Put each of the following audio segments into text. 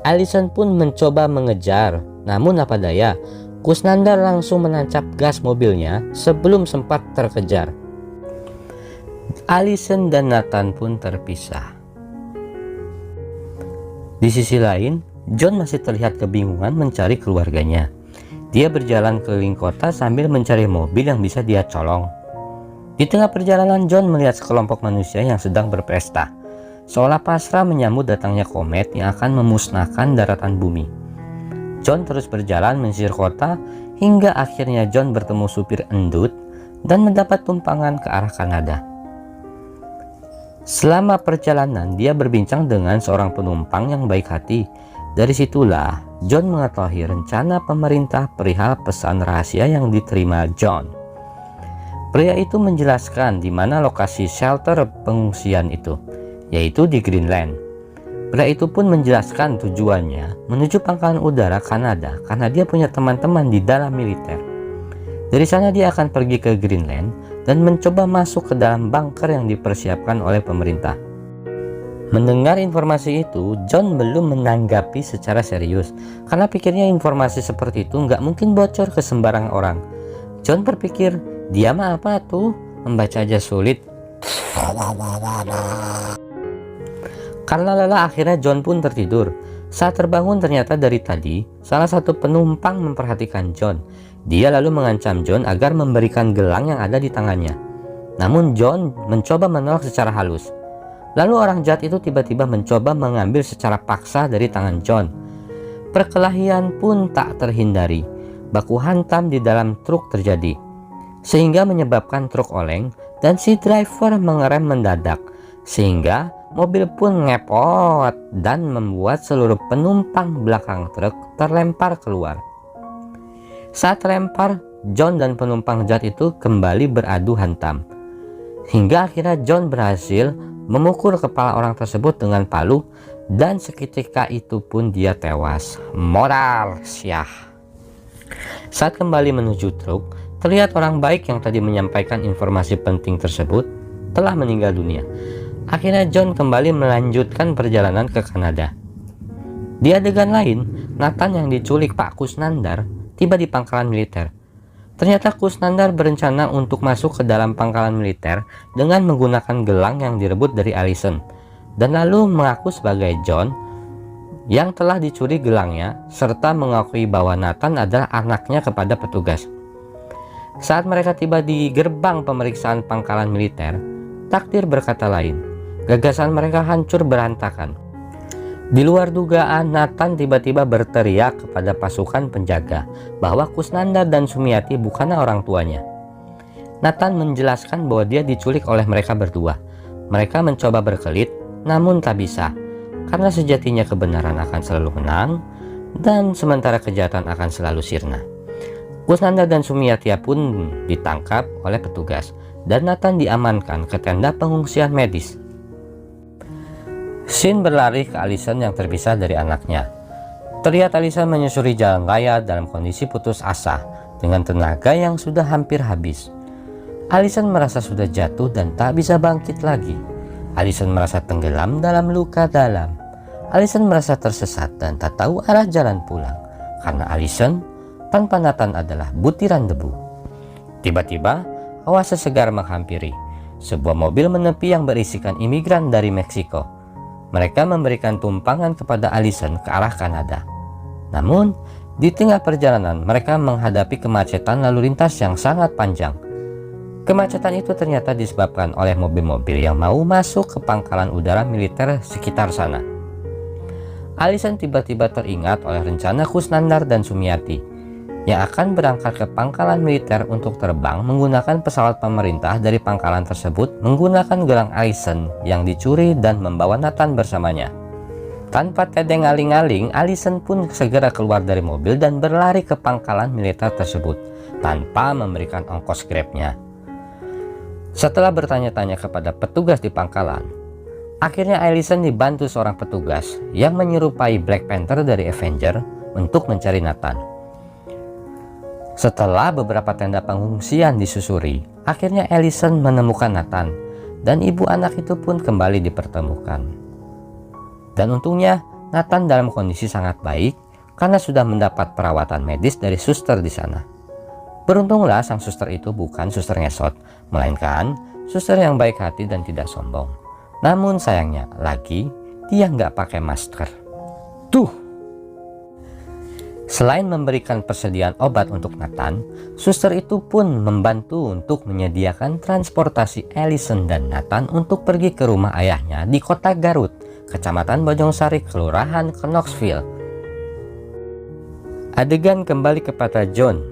Allison pun mencoba mengejar, namun apa daya, Kusnandar langsung menancap gas mobilnya sebelum sempat terkejar. Allison dan Nathan pun terpisah. Di sisi lain, John masih terlihat kebingungan mencari keluarganya. Dia berjalan keliling kota sambil mencari mobil yang bisa dia colong. Di tengah perjalanan, John melihat sekelompok manusia yang sedang berpesta, seolah pasrah menyambut datangnya komet yang akan memusnahkan daratan bumi. John terus berjalan menyisir kota hingga akhirnya John bertemu supir endut dan mendapat tumpangan ke arah Kanada. Selama perjalanan, dia berbincang dengan seorang penumpang yang baik hati. Dari situlah John mengetahui rencana pemerintah perihal pesan rahasia yang diterima John. Pria itu menjelaskan di mana lokasi shelter pengungsian itu, yaitu di Greenland. Pria itu pun menjelaskan tujuannya menuju pangkalan udara Kanada karena dia punya teman-teman di dalam militer. Dari sana dia akan pergi ke Greenland dan mencoba masuk ke dalam bunker yang dipersiapkan oleh pemerintah. Mendengar informasi itu, John belum menanggapi secara serius karena pikirnya informasi seperti itu nggak mungkin bocor ke sembarang orang. John berpikir, dia mah apa tuh, membaca aja sulit. Karena lelah, akhirnya John pun tertidur. Saat terbangun, ternyata dari tadi salah satu penumpang memperhatikan John. Dia lalu mengancam John agar memberikan gelang yang ada di tangannya. Namun John mencoba menolak secara halus. Lalu orang jahat itu tiba-tiba mencoba mengambil secara paksa dari tangan John. Perkelahian pun tak terhindari. Baku hantam di dalam truk terjadi, sehingga menyebabkan truk oleng dan si driver mengerem mendadak, sehingga mobil pun ngepot dan membuat seluruh penumpang belakang truk terlempar keluar. Saat terlempar, John dan penumpang jahat itu kembali beradu hantam, hingga akhirnya John berhasil memukul kepala orang tersebut dengan palu, dan seketika itu pun dia tewas. Moral syah. Saat kembali menuju truk, terlihat orang baik yang tadi menyampaikan informasi penting tersebut telah meninggal dunia. Akhirnya John kembali melanjutkan perjalanan ke Kanada. Di adegan lain, Nathan yang diculik Pak Kusnandar tiba di pangkalan militer. Ternyata Kusnandar berencana untuk masuk ke dalam pangkalan militer dengan menggunakan gelang yang direbut dari Allison, dan lalu mengaku sebagai John yang telah dicuri gelangnya, serta mengakui bahwa Nathan adalah anaknya kepada petugas. Saat mereka tiba di gerbang pemeriksaan pangkalan militer, takdir berkata lain. Gagasan mereka hancur berantakan. Di luar dugaan, Nathan tiba-tiba berteriak kepada pasukan penjaga bahwa Kusnandar dan Sumiati bukanlah orang tuanya. Nathan menjelaskan bahwa dia diculik oleh mereka berdua. Mereka mencoba berkelit, namun tak bisa, karena sejatinya kebenaran akan selalu menang dan sementara kejahatan akan selalu sirna. Kusnandar dan Sumiatia pun ditangkap oleh petugas dan Nathan diamankan ke tenda pengungsian medis. Shin berlari ke Allison yang terpisah dari anaknya. Terlihat Allison menyusuri jalan raya dalam kondisi putus asa dengan tenaga yang sudah hampir habis. Allison merasa sudah jatuh dan tak bisa bangkit lagi. Allison merasa tenggelam dalam luka dalam. Allison merasa tersesat dan tak tahu arah jalan pulang, karena Allison tanpa Nathan adalah butiran debu. Tiba-tiba, oase segar menghampiri. Sebuah mobil menepi yang berisikan imigran dari Meksiko. Mereka memberikan tumpangan kepada Allison ke arah Kanada. Namun, di tengah perjalanan mereka menghadapi kemacetan lalu lintas yang sangat panjang. Kemacetan itu ternyata disebabkan oleh mobil-mobil yang mau masuk ke pangkalan udara militer sekitar sana. Allison tiba-tiba teringat oleh rencana Kusnandar dan Sumiati yang akan berangkat ke pangkalan militer untuk terbang menggunakan pesawat pemerintah dari pangkalan tersebut menggunakan gelang Allison yang dicuri dan membawa Nathan bersamanya. Tanpa tedeng aling-aling, Allison pun segera keluar dari mobil dan berlari ke pangkalan militer tersebut tanpa memberikan ongkos grabnya. Setelah bertanya-tanya kepada petugas di pangkalan, akhirnya Allison dibantu seorang petugas yang menyerupai Black Panther dari Avenger untuk mencari Nathan. Setelah beberapa tenda pengungsian disusuri, akhirnya Allison menemukan Nathan dan ibu anak itu pun kembali dipertemukan. Dan untungnya Nathan dalam kondisi sangat baik karena sudah mendapat perawatan medis dari suster di sana. Beruntunglah sang suster itu bukan suster ngesot, melainkan suster yang baik hati dan tidak sombong. Namun sayangnya lagi, dia nggak pakai masker. Selain memberikan persediaan obat untuk Nathan, suster itu pun membantu untuk menyediakan transportasi Allison dan Nathan untuk pergi ke rumah ayahnya di kota Garut, Kecamatan Bojongsari, Kelurahan Knoxville. Adegan kembali kepada John,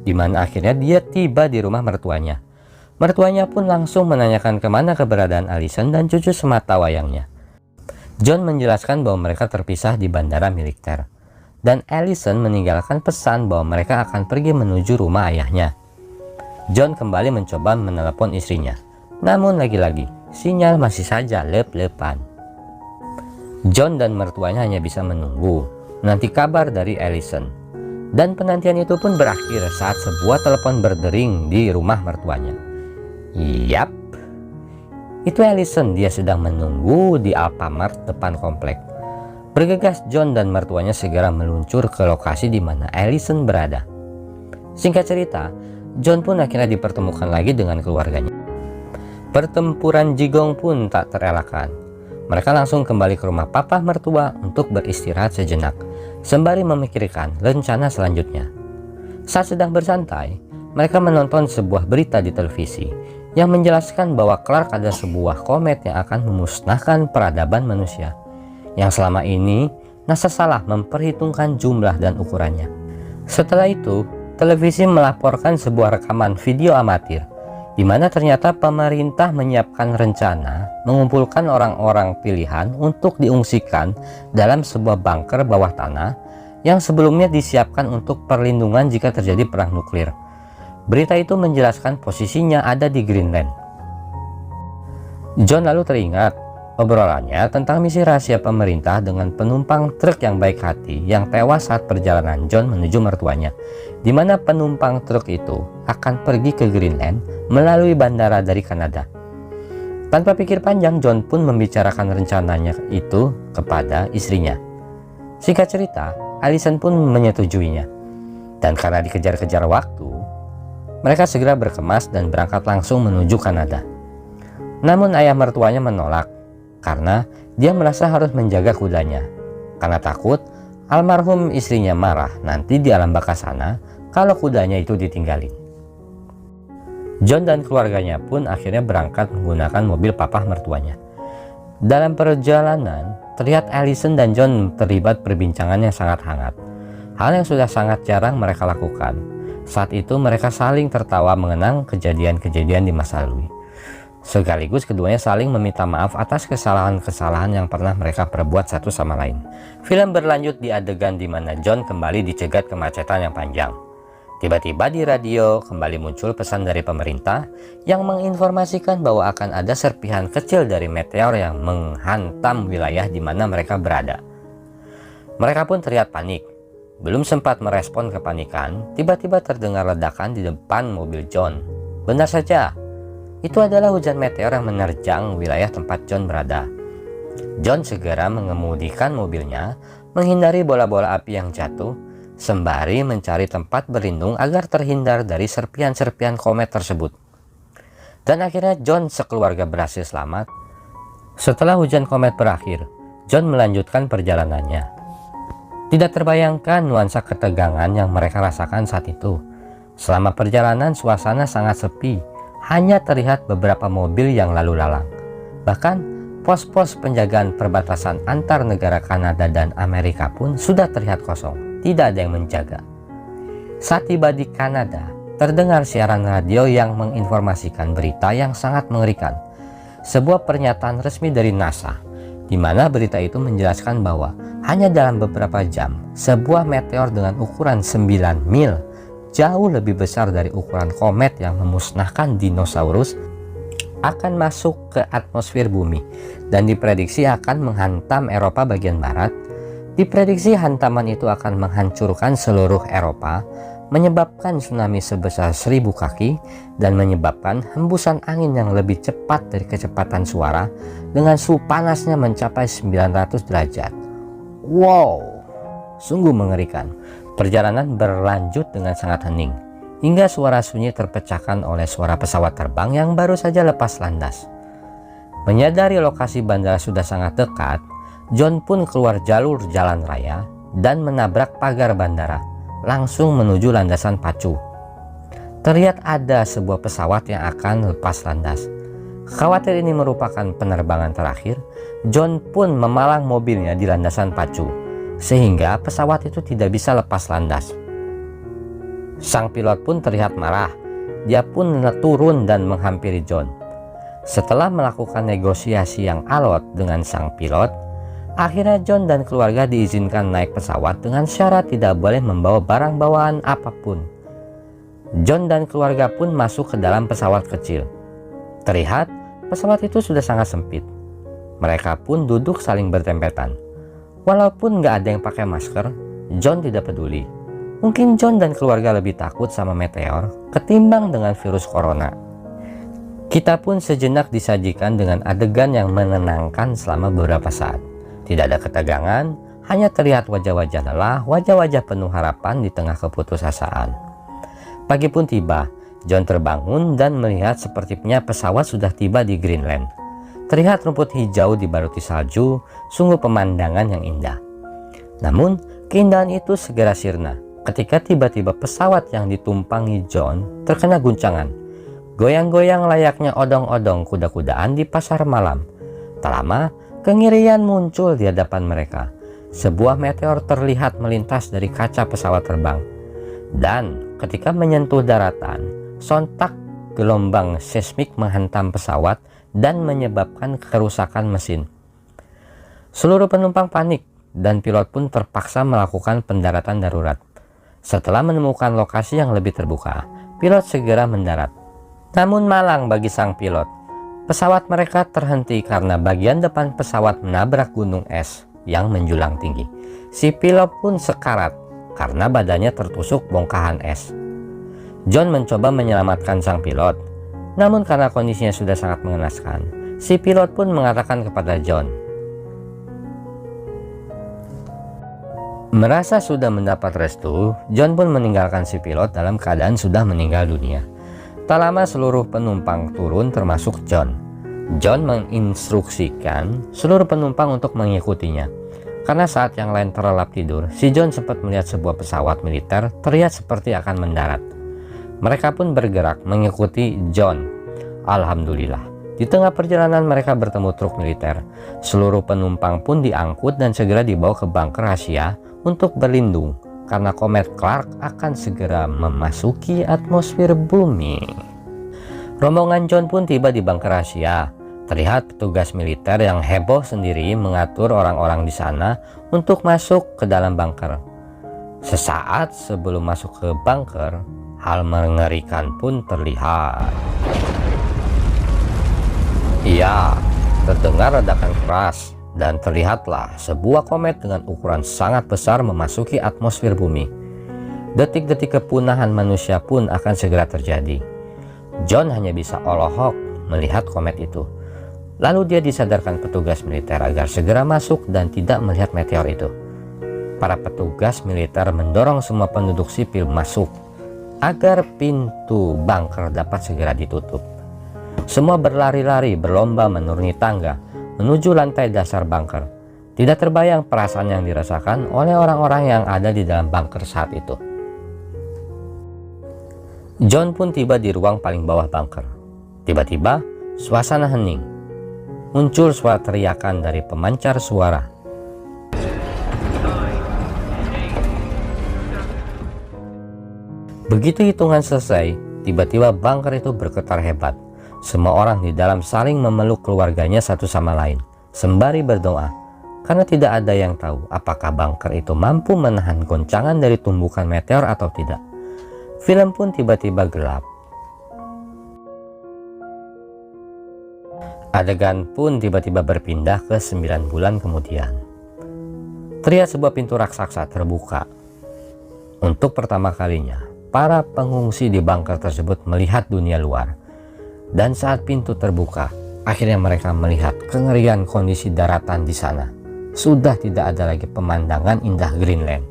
di mana akhirnya dia tiba di rumah mertuanya. Mertuanya pun langsung menanyakan kemana keberadaan Allison dan cucu semata wayangnya. John menjelaskan bahwa mereka terpisah di bandara militer, dan Allison meninggalkan pesan bahwa mereka akan pergi menuju rumah ayahnya. John kembali mencoba menelepon istrinya, namun lagi-lagi sinyal masih saja lep-lepan. John dan mertuanya hanya bisa menunggu nanti kabar dari Allison, dan penantian itu pun berakhir saat sebuah telepon berdering di rumah mertuanya. Yap, itu Allison. Dia sedang menunggu di Alfamart depan komplek. Bergegas, John dan mertuanya segera meluncur ke lokasi di mana Allison berada. Singkat cerita, John pun akhirnya dipertemukan lagi dengan keluarganya. Pertempuran jigong pun tak terelakkan. Mereka langsung kembali ke rumah papa mertua untuk beristirahat sejenak, sembari memikirkan rencana selanjutnya. Saat sedang bersantai, mereka menonton sebuah berita di televisi yang menjelaskan bahwa kelak ada sebuah komet yang akan memusnahkan peradaban manusia, yang selama ini NASA salah memperhitungkan jumlah dan ukurannya. Setelah itu, televisi melaporkan sebuah rekaman video amatir, di mana ternyata pemerintah menyiapkan rencana mengumpulkan orang-orang pilihan untuk diungsikan dalam sebuah bunker bawah tanah yang sebelumnya disiapkan untuk perlindungan jika terjadi perang nuklir. Berita itu menjelaskan posisinya ada di Greenland. John lalu teringat obrolannya tentang misi rahasia pemerintah dengan penumpang truk yang baik hati yang tewas saat perjalanan John menuju mertuanya, di mana penumpang truk itu akan pergi ke Greenland melalui bandara dari Kanada. Tanpa pikir panjang, John pun membicarakan rencananya itu kepada istrinya. Singkat cerita, Allison pun menyetujuinya, dan karena dikejar-kejar waktu, mereka segera berkemas dan berangkat langsung menuju Kanada. Namun ayah mertuanya menolak karena dia merasa harus menjaga kudanya, karena takut almarhum istrinya marah nanti di alam baka sana kalau kudanya itu ditinggalin. John dan keluarganya pun akhirnya berangkat menggunakan mobil papa mertuanya. Dalam perjalanan, terlihat Allison dan John terlibat perbincangan yang sangat hangat, hal yang sudah sangat jarang mereka lakukan. Saat itu mereka saling tertawa mengenang kejadian-kejadian di masa lalu. Sekaligus keduanya saling meminta maaf atas kesalahan-kesalahan yang pernah mereka perbuat satu sama lain. Film berlanjut di adegan di mana John kembali dicegat kemacetan yang panjang. Tiba-tiba di radio kembali muncul pesan dari pemerintah yang menginformasikan bahwa akan ada serpihan kecil dari meteor yang menghantam wilayah di mana mereka berada. Mereka pun terlihat panik. Belum sempat merespon kepanikan, tiba-tiba terdengar ledakan di depan mobil John. Benar saja, itu adalah hujan meteor yang menerjang wilayah tempat John berada. John segera mengemudikan mobilnya, menghindari bola-bola api yang jatuh, sembari mencari tempat berlindung agar terhindar dari serpian-serpian komet tersebut. Dan akhirnya John sekeluarga berhasil selamat. Setelah hujan komet berakhir, John melanjutkan perjalanannya. Tidak terbayangkan nuansa ketegangan yang mereka rasakan saat itu. Selama perjalanan suasana sangat sepi, hanya terlihat beberapa mobil yang lalu lalang. Bahkan pos-pos penjagaan perbatasan antar negara Kanada dan Amerika pun sudah terlihat kosong, tidak ada yang menjaga. Saat tiba di Kanada, terdengar siaran radio yang menginformasikan berita yang sangat mengerikan. Sebuah pernyataan resmi dari NASA, di mana berita itu menjelaskan bahwa hanya dalam beberapa jam, sebuah meteor dengan ukuran 9 mil, jauh lebih besar dari ukuran komet yang memusnahkan dinosaurus, akan masuk ke atmosfer bumi dan diprediksi akan menghantam Eropa bagian barat. Diprediksi hantaman itu akan menghancurkan seluruh Eropa, menyebabkan tsunami sebesar 1000 kaki, dan menyebabkan hembusan angin yang lebih cepat dari kecepatan suara dengan suhu panasnya mencapai 900 derajat. Wow, sungguh mengerikan. Perjalanan berlanjut dengan sangat hening, hingga suara sunyi terpecahkan oleh suara pesawat terbang yang baru saja lepas landas. Menyadari lokasi bandara sudah sangat dekat, John pun keluar jalur jalan raya dan menabrak pagar bandara, langsung menuju landasan pacu. Terlihat ada sebuah pesawat yang akan lepas landas. Khawatir ini merupakan penerbangan terakhir, John pun memalang mobilnya di landasan pacu, sehingga pesawat itu tidak bisa lepas landas. Sang pilot pun terlihat marah. Dia pun turun dan menghampiri John. Setelah melakukan negosiasi yang alot dengan sang pilot, akhirnya John dan keluarga diizinkan naik pesawat dengan syarat tidak boleh membawa barang bawaan apapun. John dan keluarga pun masuk ke dalam pesawat kecil. Terlihat pesawat itu sudah sangat sempit. Mereka pun duduk saling bertempetan. Walaupun gak ada yang pakai masker, John tidak peduli. Mungkin John dan keluarga lebih takut sama meteor ketimbang dengan virus corona. Kita pun sejenak disajikan dengan adegan yang menenangkan selama beberapa saat. Tidak ada ketegangan, hanya terlihat wajah-wajah lelah, wajah-wajah penuh harapan di tengah keputusasaan. Pagi pun tiba. John terbangun dan melihat sepertinya pesawat sudah tiba di Greenland. Terlihat rumput hijau dibaluti salju, sungguh pemandangan yang indah. Namun, keindahan itu segera sirna ketika tiba-tiba pesawat yang ditumpangi John terkena guncangan. Goyang-goyang layaknya odong-odong kuda-kudaan di pasar malam. Tak lama, kengerian muncul di hadapan mereka. Sebuah meteor terlihat melintas dari kaca pesawat terbang. Dan ketika menyentuh daratan, sontak gelombang seismik menghantam pesawat dan menyebabkan kerusakan mesin. Seluruh penumpang panik dan pilot pun terpaksa melakukan pendaratan darurat. Setelah menemukan lokasi yang lebih terbuka, pilot segera mendarat. Namun malang bagi sang pilot, pesawat mereka terhenti karena bagian depan pesawat menabrak gunung es yang menjulang tinggi. Si pilot pun sekarat karena badannya tertusuk bongkahan es. John mencoba menyelamatkan sang pilot, namun karena kondisinya sudah sangat mengenaskan, si pilot pun mengatakan kepada John. Merasa sudah mendapat restu, John pun meninggalkan si pilot dalam keadaan sudah meninggal dunia. Tak lama seluruh penumpang turun termasuk John. John menginstruksikan seluruh penumpang untuk mengikutinya. Karena saat yang lain terlelap tidur, si John sempat melihat sebuah pesawat militer terlihat seperti akan mendarat. Mereka pun bergerak mengikuti John. Alhamdulillah, di tengah perjalanan mereka bertemu truk militer. Seluruh penumpang pun diangkut dan segera dibawa ke bunker rahasia untuk berlindung, karena komet Clark akan segera memasuki atmosfer bumi. Rombongan John pun tiba di bunker rahasia. Terlihat petugas militer yang heboh sendiri mengatur orang-orang di sana untuk masuk ke dalam bunker. Sesaat sebelum masuk ke bunker, hal mengerikan pun terlihat. Iya, terdengar ledakan keras dan terlihatlah sebuah komet dengan ukuran sangat besar memasuki atmosfer bumi. Detik-detik kepunahan manusia pun akan segera terjadi. John hanya bisa olohok melihat komet itu. Lalu dia disadarkan petugas militer agar segera masuk dan tidak melihat meteor itu. Para petugas militer mendorong semua penduduk sipil masuk agar pintu bunker dapat segera ditutup. Semua berlari-lari berlomba menuruni tangga menuju lantai dasar bunker. Tidak terbayang perasaan yang dirasakan oleh orang-orang yang ada di dalam bunker saat itu. John pun tiba di ruang paling bawah bunker. Tiba-tiba suasana hening. Muncul suara teriakan dari pemancar suara. Begitu hitungan selesai, tiba-tiba bunker itu bergetar hebat. Semua orang di dalam saling memeluk keluarganya satu sama lain, sembari berdoa, karena tidak ada yang tahu apakah bunker itu mampu menahan goncangan dari tumbukan meteor atau tidak. Film pun tiba-tiba gelap. Adegan pun tiba-tiba berpindah ke 9 bulan kemudian. Terlihat sebuah pintu raksasa terbuka. Untuk pertama kalinya, para pengungsi di bunker tersebut melihat dunia luar. Dan saat pintu terbuka, akhirnya mereka melihat kengerian kondisi daratan di sana. sudah tidak ada lagi pemandangan indah Greenland.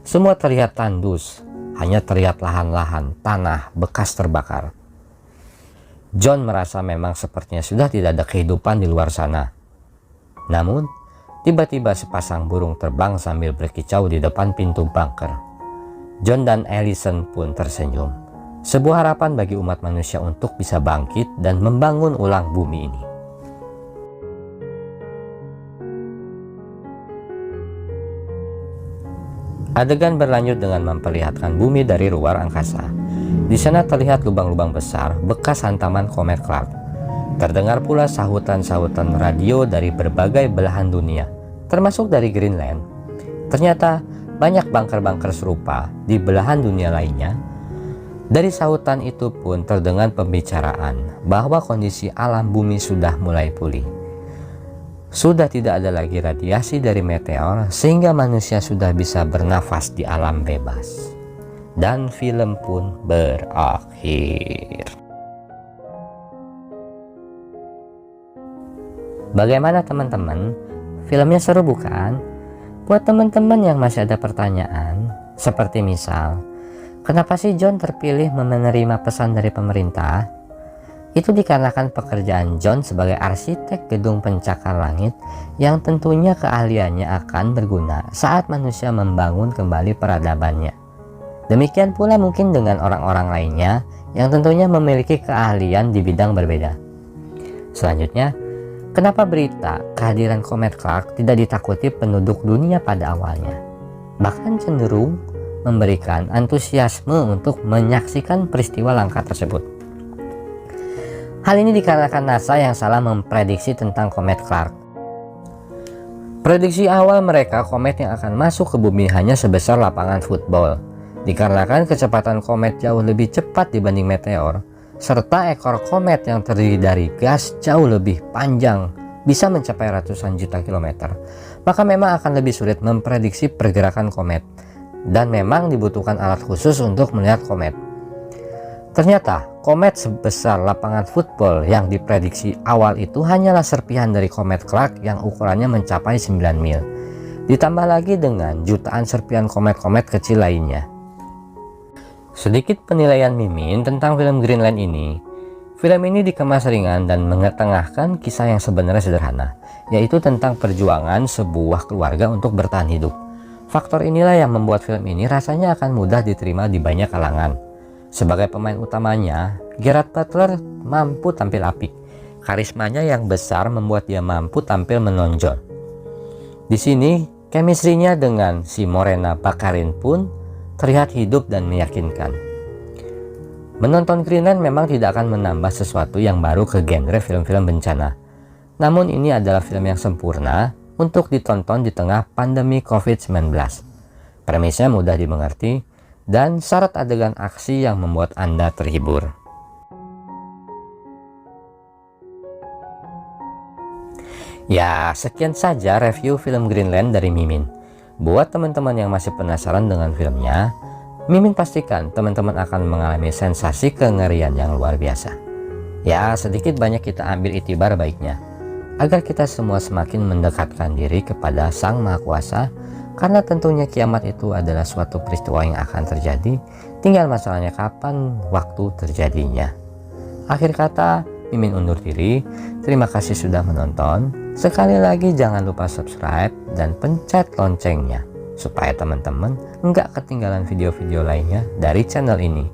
Semua terlihat tandus, hanya terlihat lahan-lahan tanah bekas terbakar. John merasa memang sepertinya sudah tidak ada kehidupan di luar sana. Namun, tiba-tiba sepasang burung terbang sambil berkicau di depan pintu bunker. John dan Allison pun tersenyum. Sebuah harapan bagi umat manusia untuk bisa bangkit dan membangun ulang bumi ini. Adegan berlanjut dengan memperlihatkan bumi dari luar angkasa. Di sana terlihat lubang-lubang besar bekas hantaman komet Clark. Terdengar pula sahutan-sahutan radio dari berbagai belahan dunia, termasuk dari Greenland. Ternyata banyak bunker-bunker serupa di belahan dunia lainnya. Dari sahutan itu pun terdengar pembicaraan bahwa kondisi alam bumi sudah mulai pulih. Sudah tidak ada lagi radiasi dari meteor sehingga manusia sudah bisa bernafas di alam bebas. Dan film pun berakhir. Bagaimana teman-teman? Filmnya seru bukan? Buat teman-teman yang masih ada pertanyaan, seperti misal, kenapa sih John terpilih menerima pesan dari pemerintah? Itu dikarenakan pekerjaan John sebagai arsitek gedung pencakar langit yang tentunya keahliannya akan berguna saat manusia membangun kembali peradabannya. Demikian pula mungkin dengan orang-orang lainnya yang tentunya memiliki keahlian di bidang berbeda. Selanjutnya, kenapa berita kehadiran komet Clark tidak ditakuti penduduk dunia pada awalnya? Bahkan cenderung memberikan antusiasme untuk menyaksikan peristiwa langka tersebut. Hal ini dikarenakan NASA yang salah memprediksi tentang komet Clark. Prediksi awal mereka komet yang akan masuk ke bumi hanya sebesar lapangan football. Dikarenakan kecepatan komet jauh lebih cepat dibanding meteor, serta ekor komet yang terdiri dari gas jauh lebih panjang, bisa mencapai ratusan juta kilometer, maka memang akan lebih sulit memprediksi pergerakan komet. Dan memang dibutuhkan alat khusus untuk melihat komet. Ternyata komet sebesar lapangan football yang diprediksi awal itu hanyalah serpihan dari komet Clark yang ukurannya mencapai 9 mil. Ditambah lagi dengan jutaan serpihan komet-komet kecil lainnya. Sedikit penilaian Mimin tentang film Greenland ini. Film ini dikemas ringan dan mengetengahkan kisah yang sebenarnya sederhana, yaitu tentang perjuangan sebuah keluarga untuk bertahan hidup. Faktor inilah yang membuat film ini rasanya akan mudah diterima di banyak kalangan. Sebagai pemain utamanya, Gerard Butler mampu tampil apik. Karismanya yang besar membuat dia mampu tampil menonjol. Di sini, chemistry-nya dengan si Morena Baccarin pun terlihat hidup dan meyakinkan. Menonton Greenland memang tidak akan menambah sesuatu yang baru ke genre film-film bencana. Namun ini adalah film yang sempurna untuk ditonton di tengah pandemi COVID-19. Premisnya mudah dimengerti dan syarat adegan aksi yang membuat Anda terhibur. Ya, sekian saja review film Greenland dari Mimin. Buat teman-teman yang masih penasaran dengan filmnya, Mimin pastikan teman-teman akan mengalami sensasi kengerian yang luar biasa. Ya, sedikit banyak kita ambil itibar baiknya, agar kita semua semakin mendekatkan diri kepada Sang Maha Kuasa, karena tentunya kiamat itu adalah suatu peristiwa yang akan terjadi, tinggal masalahnya kapan waktu terjadinya. Akhir kata, Mimin undur diri. Terima kasih sudah menonton. Sekali lagi jangan lupa subscribe dan pencet loncengnya supaya teman-teman nggak ketinggalan video-video lainnya dari channel ini.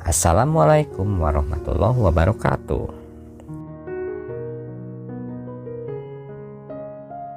Assalamualaikum warahmatullahi wabarakatuh.